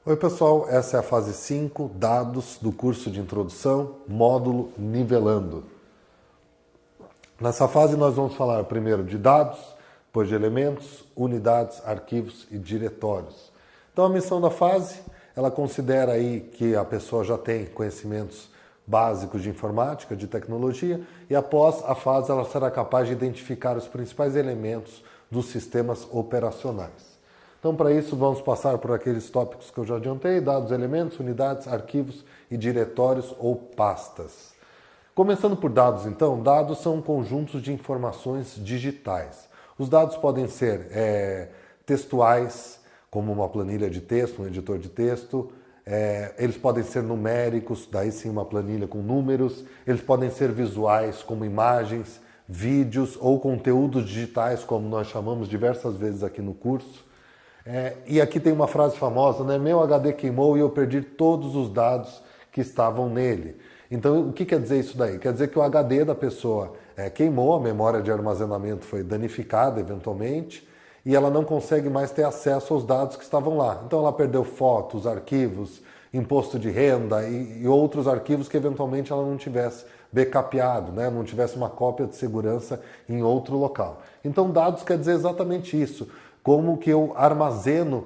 Oi pessoal, essa é a fase 5, dados do curso de introdução, módulo nivelando. Nessa fase nós vamos falar primeiro de dados, depois de elementos, unidades, arquivos e diretórios. Então a missão da fase, ela considera aí que a pessoa já tem conhecimentos básicos de informática, de tecnologia, e após a fase ela será capaz de identificar os principais elementos dos sistemas operacionais. Então, para isso, vamos passar por aqueles tópicos que eu já adiantei: dados, elementos, unidades, arquivos e diretórios ou pastas. Começando por dados, então, dados são conjuntos de informações digitais. Os dados podem ser textuais, como uma planilha de texto, um editor de texto. Eles podem ser numéricos, daí sim uma planilha com números. Eles podem ser visuais, como imagens, vídeos ou conteúdos digitais, como nós chamamos diversas vezes aqui no curso. E aqui tem uma frase famosa, né? Meu HD queimou e eu perdi todos os dados que estavam nele. Então, o que quer dizer isso daí? Quer dizer que o HD da pessoa queimou, a memória de armazenamento foi danificada eventualmente, e ela não consegue mais ter acesso aos dados que estavam lá. Então, ela perdeu fotos, arquivos, imposto de renda e outros arquivos que eventualmente ela não tivesse backupado, né? Não tivesse uma cópia de segurança em outro local. Então, dados quer dizer exatamente isso. Como que eu armazeno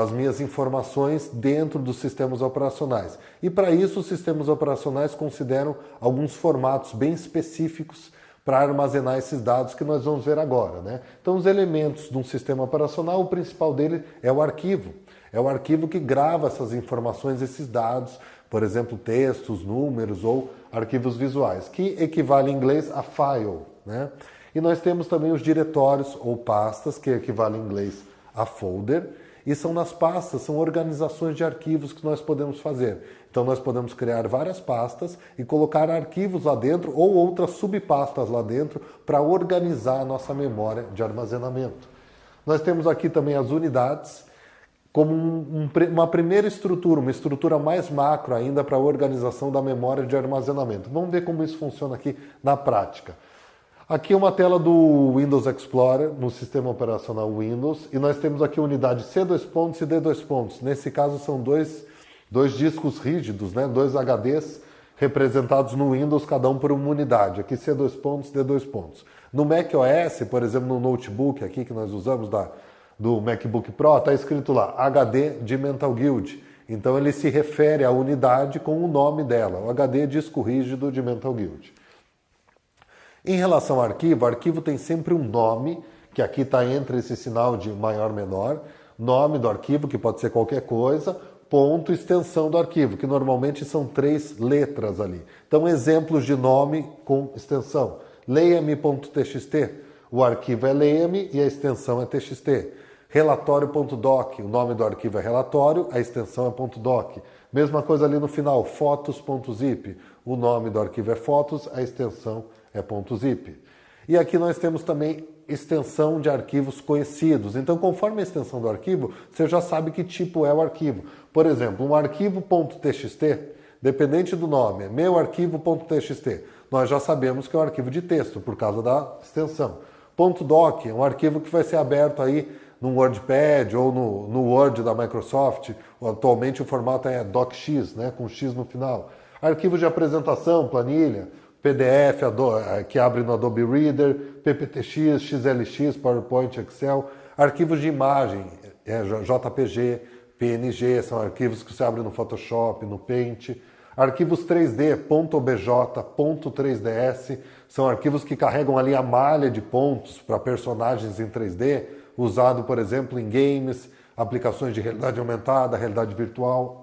as minhas informações dentro dos sistemas operacionais. E para isso os sistemas operacionais consideram alguns formatos bem específicos para armazenar esses dados que nós vamos ver agora, né? Então os elementos de um sistema operacional, o principal dele é o arquivo. É o arquivo que grava essas informações, esses dados, por exemplo, textos, números ou arquivos visuais, que equivale em inglês a file, né? E nós temos também os diretórios ou pastas, que equivale em inglês a folder, e são nas pastas, são organizações de arquivos que nós podemos fazer. Então nós podemos criar várias pastas e colocar arquivos lá dentro ou outras subpastas lá dentro para organizar a nossa memória de armazenamento. Nós temos aqui também as unidades, como uma primeira estrutura, uma estrutura mais macro ainda para a organização da memória de armazenamento. Vamos ver como isso funciona aqui na prática. Aqui é uma tela do Windows Explorer, no sistema operacional Windows, e nós temos aqui a unidade C2 pontos e D2 pontos. Nesse caso são dois discos rígidos, né? 2 HDs representados no Windows, cada um por uma unidade. Aqui C2 pontos, D2 pontos. No macOS, por exemplo, no notebook aqui que nós usamos do MacBook Pro, está escrito lá HD de Mental Guild. Então ele se refere à unidade com o nome dela, o HD disco rígido de Mental Guild. Em relação ao arquivo, o arquivo tem sempre um nome, que aqui está entre esse sinal de maior menor, nome do arquivo, que pode ser qualquer coisa, ponto, extensão do arquivo, que normalmente são 3 letras ali. Então, exemplos de nome com extensão. Leia-me.txt, o arquivo é leia-me e a extensão é txt. Relatório.doc, o nome do arquivo é relatório, a extensão é .doc. Mesma coisa ali no final, fotos.zip, o nome do arquivo é fotos, a extensão é .zip. E aqui nós temos também extensão de arquivos conhecidos. Então, conforme a extensão do arquivo, você já sabe que tipo é o arquivo. Por exemplo, um arquivo.txt, dependente do nome, é meu arquivo.txt. Nós já sabemos que é um arquivo de texto, por causa da extensão. .doc é um arquivo que vai ser aberto aí no WordPad ou no Word da Microsoft. Atualmente o formato é docx, né, com X no final. Arquivos de apresentação, planilha, PDF que abre no Adobe Reader, PPTX, XLX, PowerPoint, Excel. Arquivos de imagem, JPG, PNG, são arquivos que você abre no Photoshop, no Paint. Arquivos 3D, .obj, .3ds, são arquivos que carregam ali a malha de pontos para personagens em 3D, usado, por exemplo, em games, aplicações de realidade aumentada, realidade virtual.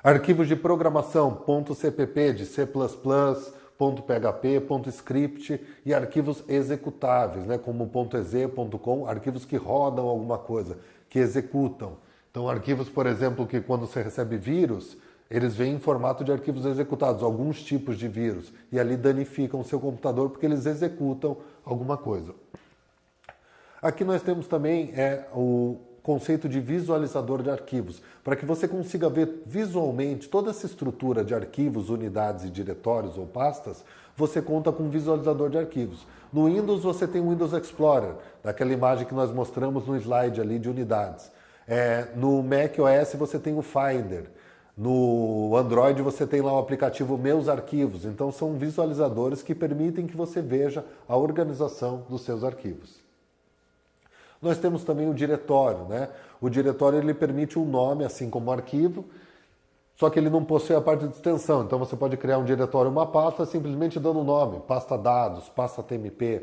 Arquivos de programação, .cpp de C++, .php, .script e arquivos executáveis, né, como .exe, .com, arquivos que rodam alguma coisa, que executam. Então, arquivos, por exemplo, que quando você recebe vírus, eles vêm em formato de arquivos executados, alguns tipos de vírus, e ali danificam o seu computador porque eles executam alguma coisa. Aqui nós temos também o conceito de visualizador de arquivos, para que você consiga ver visualmente toda essa estrutura de arquivos, unidades e diretórios ou pastas, você conta com um visualizador de arquivos. No Windows você tem o Windows Explorer, daquela imagem que nós mostramos no slide ali de unidades. No Mac OS você tem o Finder. No Android você tem lá o aplicativo Meus Arquivos. Então são visualizadores que permitem que você veja a organização dos seus arquivos. Nós temos também o diretório, né? O diretório ele permite um nome, assim como o arquivo, só que ele não possui a parte de extensão. Então você pode criar um diretório, uma pasta, simplesmente dando um nome, pasta dados, pasta TMP.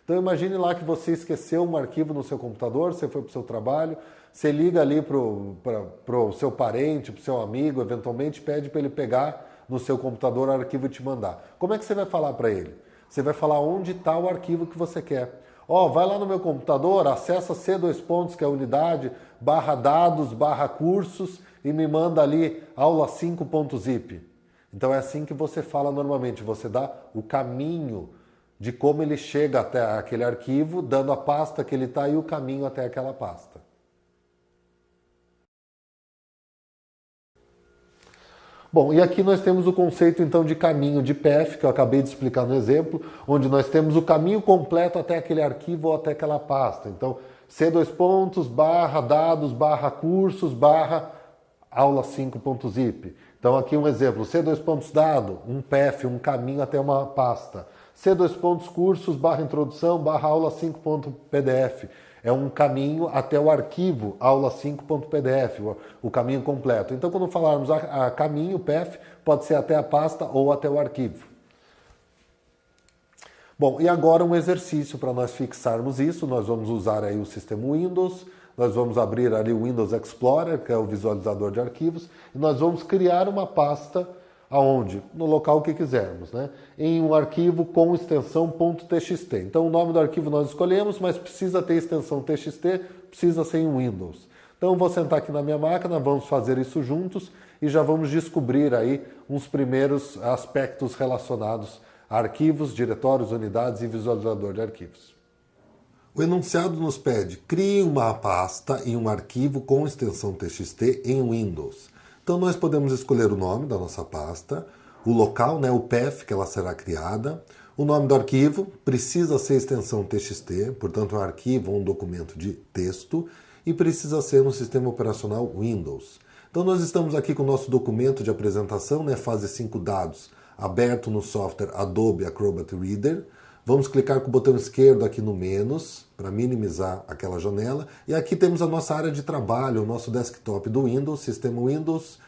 Então imagine lá que você esqueceu um arquivo no seu computador, você foi para o seu trabalho, você liga ali para o seu parente, para o seu amigo, eventualmente pede para ele pegar no seu computador o arquivo e te mandar. Como é que você vai falar para ele? Você vai falar onde está o arquivo que você quer. Vai lá no meu computador, acessa C2 pontos, que é a unidade, /dados, /cursos e me manda ali aula5.zip. Então é assim que você fala normalmente, você dá o caminho de como ele chega até aquele arquivo, dando a pasta que ele está e o caminho até aquela pasta. Bom, e aqui nós temos o conceito então de caminho de path, que eu acabei de explicar no exemplo, onde nós temos o caminho completo até aquele arquivo ou até aquela pasta. Então, C2 pontos, /dados, /cursos, /aula5.zip. Então aqui um exemplo, C2 pontos dado, um path, um caminho até uma pasta. C2 pontos cursos, /introdução, /aula5.pdf. É um caminho até o arquivo aula5.pdf, o caminho completo. Então, quando falarmos a caminho, path, pode ser até a pasta ou até o arquivo. Bom, e agora um exercício para nós fixarmos isso. Nós vamos usar aí o sistema Windows, nós vamos abrir ali o Windows Explorer, que é o visualizador de arquivos, e nós vamos criar uma pasta aonde? No local que quisermos, né? Em um arquivo com extensão .txt. Então o nome do arquivo nós escolhemos, mas precisa ter extensão .txt, precisa ser em Windows. Então eu vou sentar aqui na minha máquina, vamos fazer isso juntos e já vamos descobrir aí uns primeiros aspectos relacionados a arquivos, diretórios, unidades e visualizador de arquivos. O enunciado nos pede: crie uma pasta e um arquivo com extensão .txt em Windows. Então nós podemos escolher o nome da nossa pasta, o local, né, o path que ela será criada, o nome do arquivo, precisa ser extensão .txt, portanto é um arquivo ou um documento de texto, e precisa ser no sistema operacional Windows. Então nós estamos aqui com o nosso documento de apresentação, né, fase 5 dados, aberto no software Adobe Acrobat Reader. Vamos clicar com o botão esquerdo aqui no menos, para minimizar aquela janela. E aqui temos a nossa área de trabalho, o nosso desktop do Windows, sistema Windows,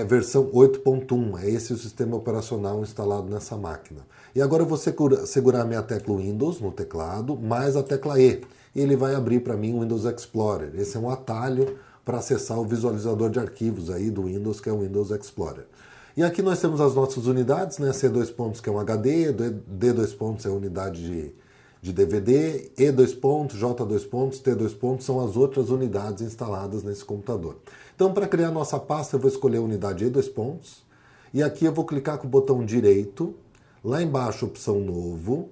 versão 8.1. É esse o sistema operacional instalado nessa máquina. E agora eu vou segurar a minha tecla Windows no teclado, mais a tecla E. E ele vai abrir para mim o Windows Explorer. Esse é um atalho para acessar o visualizador de arquivos aí do Windows, que é o Windows Explorer. E aqui nós temos as nossas unidades, né? C2 pontos que é um HD, D2 pontos é unidade de DVD, E2 pontos, J2 pontos, T2 pontos são as outras unidades instaladas nesse computador. Então, para criar a nossa pasta, eu vou escolher a unidade E2 pontos, e aqui eu vou clicar com o botão direito, lá embaixo opção novo,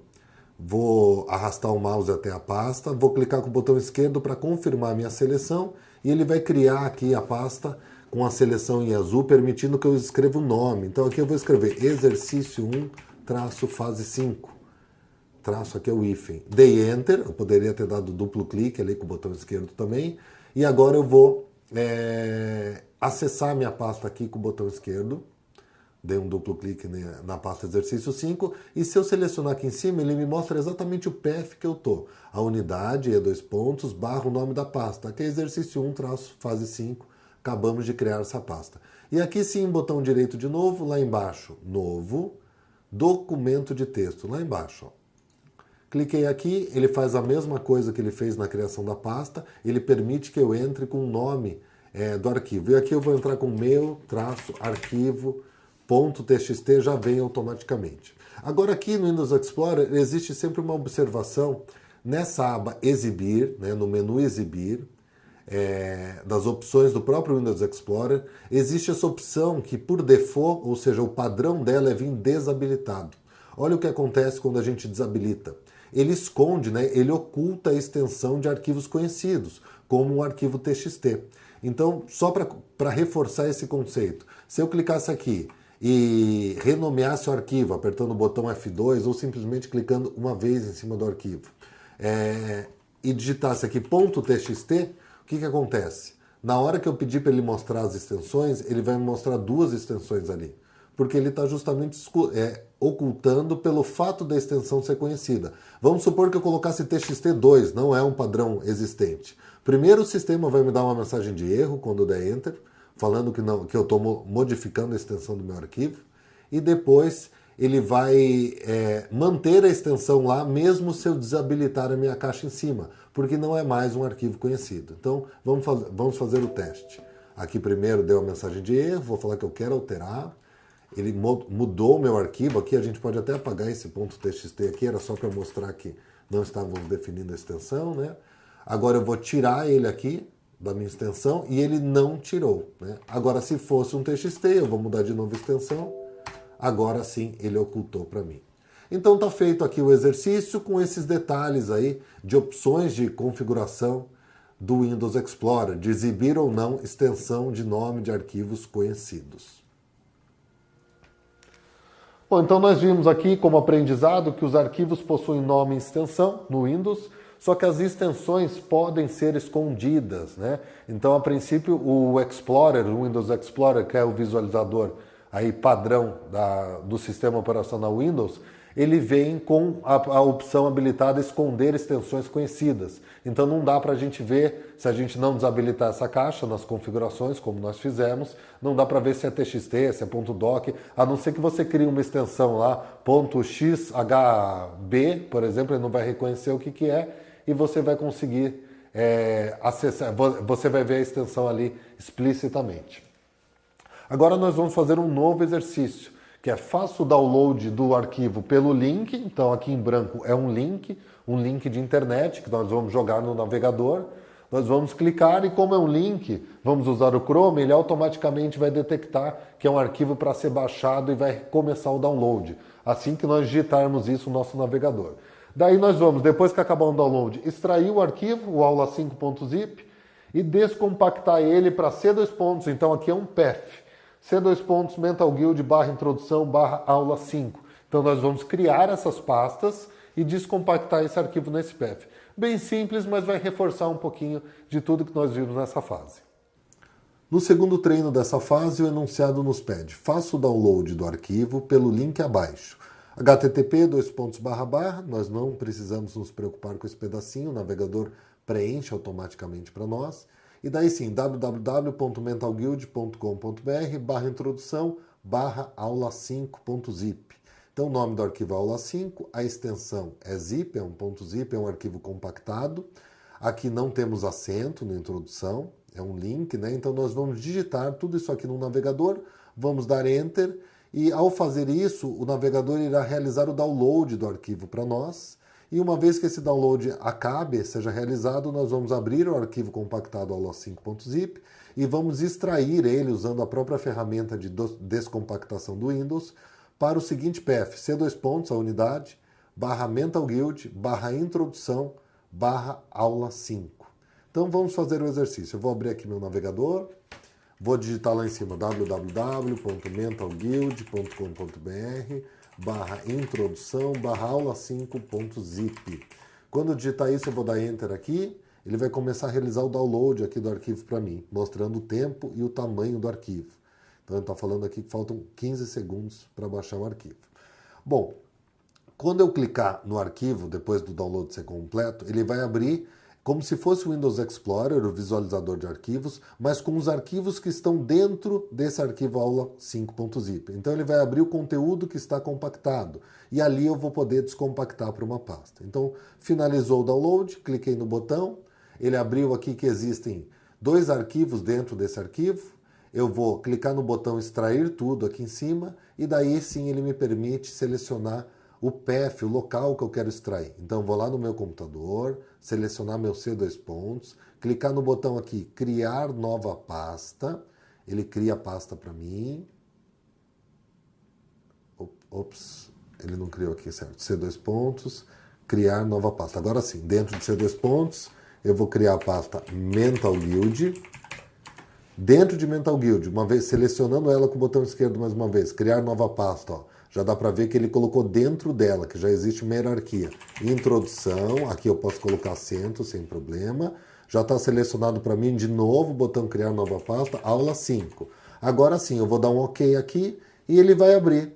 vou arrastar o mouse até a pasta, vou clicar com o botão esquerdo para confirmar a minha seleção, e ele vai criar aqui a pasta com a seleção em azul, permitindo que eu escreva o nome. Então aqui eu vou escrever exercício 1, fase 5. Traço aqui é o hífen. Dei Enter, eu poderia ter dado duplo clique ali com o botão esquerdo também. E agora eu vou acessar minha pasta aqui com o botão esquerdo. Dei um duplo clique na pasta exercício 5. E se eu selecionar aqui em cima, ele me mostra exatamente o path que eu estou. A unidade, E2 pontos, / o nome da pasta. Aqui é exercício 1, fase 5. Acabamos de criar essa pasta. E aqui sim, botão direito de novo, lá embaixo, novo, documento de texto, lá embaixo. Ó. Cliquei aqui, ele faz a mesma coisa que ele fez na criação da pasta, ele permite que eu entre com o nome do arquivo. E aqui eu vou entrar com meu-arquivo.txt, já vem automaticamente. Agora aqui no Windows Explorer existe sempre uma observação nessa aba exibir, né, no menu exibir, das opções do próprio Windows Explorer, existe essa opção que por default, ou seja, o padrão dela é vir desabilitado. Olha o que acontece quando a gente desabilita. Ele esconde, né, ele oculta a extensão de arquivos conhecidos, como um arquivo TXT. Então, só para reforçar esse conceito, se eu clicasse aqui e renomeasse o arquivo, apertando o botão F2 ou simplesmente clicando uma vez em cima do arquivo, e digitasse aqui .txt, o que acontece? Na hora que eu pedir para ele mostrar as extensões, ele vai me mostrar duas extensões ali. Porque ele está justamente ocultando pelo fato da extensão ser conhecida. Vamos supor que eu colocasse TXT2, não é um padrão existente. Primeiro o sistema vai me dar uma mensagem de erro quando eu der Enter, falando que eu estou modificando a extensão do meu arquivo. E depois ele vai manter a extensão lá, mesmo se eu desabilitar a minha caixa em cima, porque não é mais um arquivo conhecido. Então, vamos fazer o teste. Aqui primeiro deu a mensagem de erro, vou falar que eu quero alterar. Ele mudou o meu arquivo. Aqui a gente pode até apagar esse .txt aqui, era só para mostrar que não estávamos definindo a extensão, né? Agora eu vou tirar ele aqui da minha extensão e ele não tirou, né? Agora, se fosse um txt, eu vou mudar de novo a extensão. Agora sim ele ocultou para mim. Então está feito aqui o exercício com esses detalhes aí de opções de configuração do Windows Explorer, de exibir ou não extensão de nome de arquivos conhecidos. Bom, então nós vimos aqui como aprendizado que os arquivos possuem nome e extensão no Windows, só que as extensões podem ser escondidas, né? Então, a princípio, o Explorer, o Windows Explorer, que é o visualizador aí padrão do sistema operacional Windows, ele vem com a opção habilitada esconder extensões conhecidas. Então não dá para a gente ver, se a gente não desabilitar essa caixa nas configurações, como nós fizemos, não dá para ver se é TXT, se é .doc, a não ser que você crie uma extensão lá, .xhb, por exemplo, ele não vai reconhecer o que é, e você vai conseguir acessar, você vai ver a extensão ali explicitamente. Agora nós vamos fazer um novo exercício, que é faça o download do arquivo pelo link. Então aqui em branco é um link de internet que nós vamos jogar no navegador. Nós vamos clicar e como é um link, vamos usar o Chrome, ele automaticamente vai detectar que é um arquivo para ser baixado e vai começar o download, assim que nós digitarmos isso no nosso navegador. Daí nós vamos, depois que acabar o download, extrair o arquivo, o aula5.zip, e descompactar ele para C2 pontos. Então aqui é um path. C2 pontos Mental Guild /introdução /aula 5. Então nós vamos criar essas pastas e descompactar esse arquivo nesse path. Bem simples, mas vai reforçar um pouquinho de tudo que nós vimos nessa fase. No segundo treino dessa fase, o enunciado nos pede: faça o download do arquivo pelo link abaixo. http nós não precisamos nos preocupar com esse pedacinho, o navegador preenche automaticamente para nós. E daí sim, www.mentalguild.com.br/introdução /aula5.zip. Então o nome do arquivo é aula5, a extensão é zip, é um .zip, é um arquivo compactado. Aqui não temos acento na introdução, é um link, né? Então nós vamos digitar tudo isso aqui no navegador, vamos dar Enter e ao fazer isso, o navegador irá realizar o download do arquivo para nós. E uma vez que esse download acabe, seja realizado, nós vamos abrir o arquivo compactado aula5.zip e vamos extrair ele usando a própria ferramenta de descompactação do Windows para o seguinte path: C2 pontos, a unidade, /mentalguild, /introdução, /aula5. Então vamos fazer o exercício. Eu vou abrir aqui meu navegador, vou digitar lá em cima www.mentalguild.com.br /introdução /aula5.zip. Quando eu digitar isso, eu vou dar Enter aqui, ele vai começar a realizar o download aqui do arquivo para mim, mostrando o tempo e o tamanho do arquivo. Então ele está falando aqui que faltam 15 segundos para baixar o arquivo. Bom, quando eu clicar no arquivo, depois do download ser completo, ele vai abrir como se fosse o Windows Explorer, o visualizador de arquivos, mas com os arquivos que estão dentro desse arquivo aula5.zip. Então ele vai abrir o conteúdo que está compactado e ali eu vou poder descompactar para uma pasta. Então finalizou o download, cliquei no botão, ele abriu aqui que existem 2 arquivos dentro desse arquivo, eu vou clicar no botão extrair tudo aqui em cima e daí sim ele me permite selecionar o path, o local que eu quero extrair. Então vou lá no meu computador, selecionar meu C2 pontos, clicar no botão aqui, criar nova pasta, ele cria a pasta para mim. Ops, ele não criou aqui, certo? C2 pontos, criar nova pasta. Agora sim, dentro de C2 pontos, eu vou criar a pasta Mental Guild. Dentro de Mental Guild, uma vez selecionando ela com o botão esquerdo mais uma vez, criar nova pasta, ó. Já dá para ver que ele colocou dentro dela, que já existe uma hierarquia. Introdução, aqui eu posso colocar acento sem problema. já está selecionado para mim de novo, botão criar nova pasta, aula 5. Agora sim, eu vou dar um OK aqui e ele vai abrir.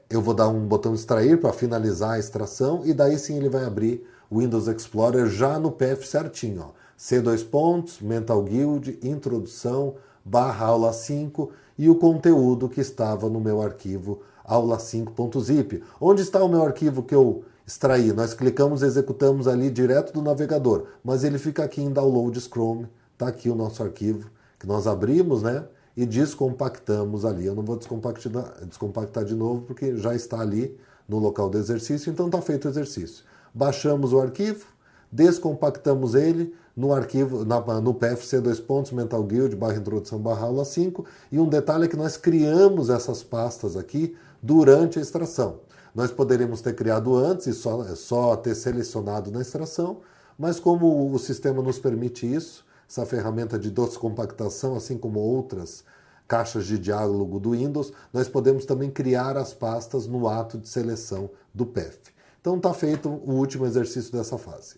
Eu vou dar um botão extrair para finalizar a extração e daí sim ele vai abrir o Windows Explorer já no path certinho. Ó. C2 pontos, Mental Guild, introdução, / aula 5 e o conteúdo que estava no meu arquivo aula5.zip. Onde está o meu arquivo que eu extraí? Nós clicamos e executamos ali direto do navegador, mas ele fica aqui em Downloads Chrome, está aqui o nosso arquivo que nós abrimos, né? E descompactamos ali. Eu não vou descompactar de novo porque já está ali no local do exercício, então está feito o exercício. Baixamos o arquivo, descompactamos ele no arquivo, no path C2 pontos, Mental Guild, /introdução, /aula 5, e um detalhe é que nós criamos essas pastas aqui durante a extração. Nós poderíamos ter criado antes e só ter selecionado na extração, mas como o sistema nos permite isso, essa ferramenta de descompactação, assim como outras caixas de diálogo do Windows, nós podemos também criar as pastas no ato de seleção do path. Então está feito o último exercício dessa fase.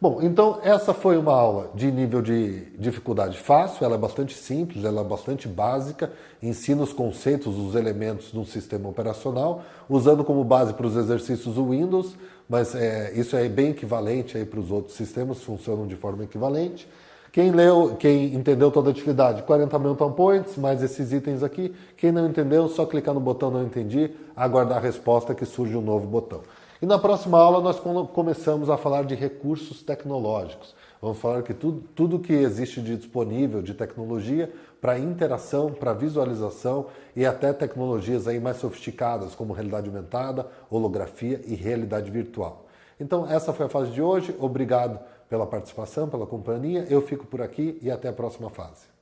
Bom, então essa foi uma aula de nível de dificuldade fácil, ela é bastante simples, ela é bastante básica, ensina os conceitos, os elementos de um sistema operacional, usando como base para os exercícios o Windows, mas isso é bem equivalente para os outros sistemas, funcionam de forma equivalente. Quem entendeu toda a atividade, 40 mental points, mais esses itens aqui. Quem não entendeu, só clicar no botão não entendi, aguardar a resposta que surge um novo botão. E na próxima aula nós começamos a falar de recursos tecnológicos. Vamos falar que tudo que existe de disponível de tecnologia para interação, para visualização e até tecnologias aí mais sofisticadas como realidade aumentada, holografia e realidade virtual. Então essa foi a fase de hoje. Obrigado pela participação, pela companhia. Eu fico por aqui e até a próxima fase.